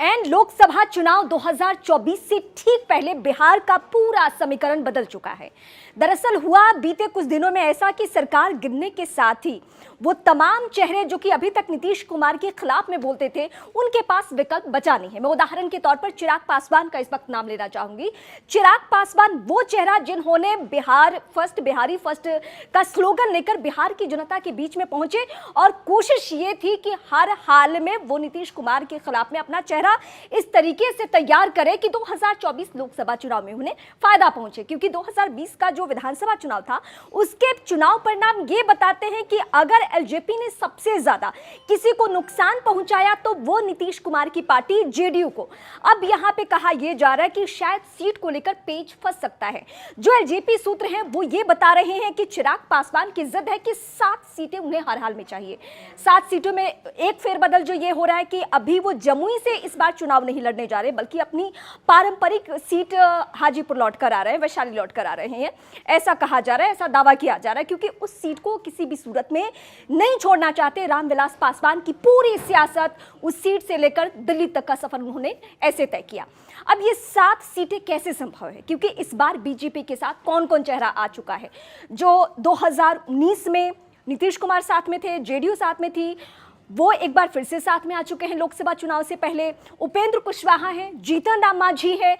And Lok Sabha चुनाव 2024 से ठीक पहले बिहार का पूरा समीकरण बदल चुका है। दरअसल हुआ बीते कुछ दिनों में ऐसा कि सरकार गिरने के साथ ही वो तमाम चेहरे जो कि अभी तक नीतीश कुमार के खिलाफ में बोलते थे, उनके पास विकल्प बचा नहीं है। मैं उदाहरण के तौर पर चिराग पासवान का इस वक्त नाम लेना चाहूंगी। चिराग पासवान वो चेहरा जिन्होंने बिहारी फर्स्ट का स्लोगन लेकर बिहार की जनता के बीच में पहुंचे और कोशिश ये थी कि हर हाल में वो नीतीश कुमार के खिलाफ में अपना चेहरा इस तरीके से तैयार करे कि 2024 लोकसभा चुनाव में उन्हें फायदा पहुंचे, क्योंकि 2020 का जो विधानसभा चुनाव था उसके चुनाव परिणाम ये बताते हैं कि अगर एलजेपी ने सबसे ज्यादा किसी को नुकसान पहुंचाया तो वो नीतीश कुमार की पार्टी जेडीयू को। अब यहां पे कहा यह जा रहा है कि शायद सीट को लेकर पेच फंस सकता है। जो एलजेपी सूत्र हैं वो ये बता रहे हैं कि चिराग पासवान की जिद है कि 7 सीटें उन्हें हर हाल में चाहिए। 7 सीटों में एक फेरबदल जो ये हो रहा है कि अभी वो जमुई से इस बार चुनाव नहीं लड़ने जा रहे, बल्कि अपनी पारंपरिक सीट हाजीपुर लौट कर आ रहे हैं, वैशाली लौट कर आ रहे हैं। ऐसा कहा जा रहा है, ऐसा दावा किया जा रहा है, क्योंकि उस सीट को किसी भी सूरत में नहीं छोड़ना चाहते। रामविलास पासवान की पूरी सियासत उस सीट से लेकर दिल्ली तक का सफर उन्होंने ऐसे तय किया। अब ये 7 सीटें कैसे संभव है, क्योंकि इस बार बीजेपी के साथ कौन कौन चेहरा आ चुका है। जो 2019 में नीतीश कुमार साथ में थे, जेडीयू साथ में थी, वो एक बार फिर से साथ में आ चुके हैं लोकसभा चुनाव से पहले। उपेंद्र कुशवाहा है, जीतन राम मांझी है,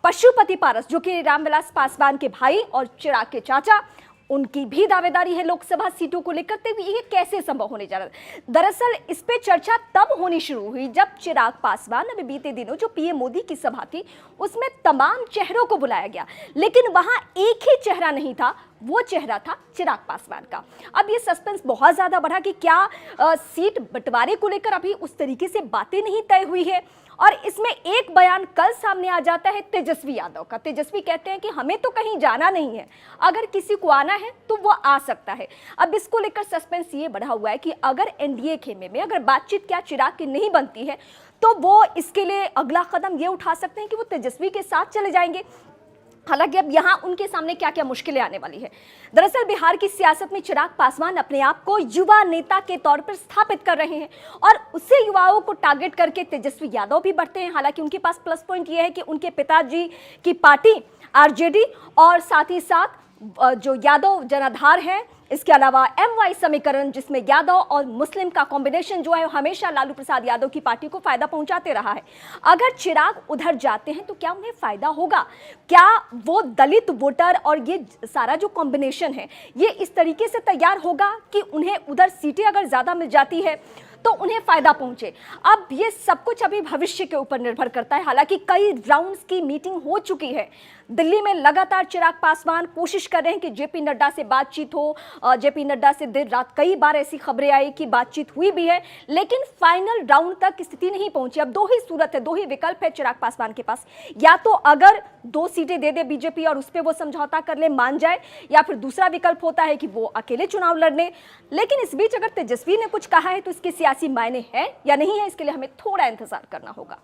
पशुपति पारस जो कि रामविलास पासवान के भाई और चिराग के चाचा, उनकी भी दावेदारी है लोकसभा सीटों को लेकर। तो ये कैसे संभव होने जा रहा है? दरअसल इस पे चर्चा तब होनी शुरू हुई जब चिराग पासवान, अभी बीते दिनों जो पीएम मोदी की सभा थी उसमें तमाम चेहरों को बुलाया गया, लेकिन वहां एक ही चेहरा नहीं था, वो चेहरा था चिराग पासवान का। अब ये सस्पेंस बहुत ज्यादा बढ़ा कि क्या सीट बंटवारे को लेकर अभी उस तरीके से बातें नहीं तय हुई है। और इसमें एक बयान कल सामने आ जाता है तेजस्वी यादव का। तेजस्वी कहते हैं कि हमें तो कहीं जाना नहीं है, अगर किसी को आना है तो वो आ सकता है। अब इसको लेकर सस्पेंस ये बढ़ा हुआ है कि अगर एनडीए खेमे में अगर बातचीत क्या चिराग की नहीं बनती है तो वो इसके लिए अगला कदम ये उठा सकते हैं कि वो तेजस्वी के साथ चले जाएंगे। हालांकि अब यहाँ उनके सामने क्या क्या मुश्किलें आने वाली है। दरअसल बिहार की सियासत में चिराग पासवान अपने आप को युवा नेता के तौर पर स्थापित कर रहे हैं और उससे युवाओं को टारगेट करके तेजस्वी यादव भी बढ़ते हैं। हालांकि उनके पास प्लस पॉइंट ये है कि उनके पिताजी की पार्टी आरजेडी और साथ ही साथ जो यादव जनाधार है, इसके अलावा एमवाई समीकरण जिसमें यादव और मुस्लिम का कॉम्बिनेशन जो है हमेशा लालू प्रसाद यादव की पार्टी को फायदा पहुंचाते रहा है। अगर चिराग उधर जाते हैं तो क्या उन्हें फायदा होगा? क्या वो दलित वोटर और ये सारा जो कॉम्बिनेशन है ये इस तरीके से तैयार होगा कि उन्हें उधर सीटें अगर ज्यादा मिल जाती है तो उन्हें फायदा पहुंचे? अब ये सब कुछ अभी भविष्य के ऊपर निर्भर करता है। हालांकि कई राउंड्स की मीटिंग हो चुकी है दिल्ली में। लगातार चिराग पासवान कोशिश कर रहे हैं कि जेपी नड्डा से बातचीत हो। जेपी नड्डा से देर रात कई बार ऐसी खबरें आई कि बातचीत हुई भी है, लेकिन फाइनल राउंड तक स्थिति नहीं पहुंची। अब 2 ही सूरत है, 2 ही विकल्प है चिराग पासवान के पास। या तो अगर 2 सीटें दे दे बीजेपी और उस पर वो समझौता कर ले, मान जाए, या फिर दूसरा विकल्प होता है कि वो अकेले चुनाव लड़ने। लेकिन इस बीच अगर तेजस्वी ने कुछ कहा है तो इसके सियासी मायने है या नहीं है, इसके लिए हमें थोड़ा इंतजार करना होगा।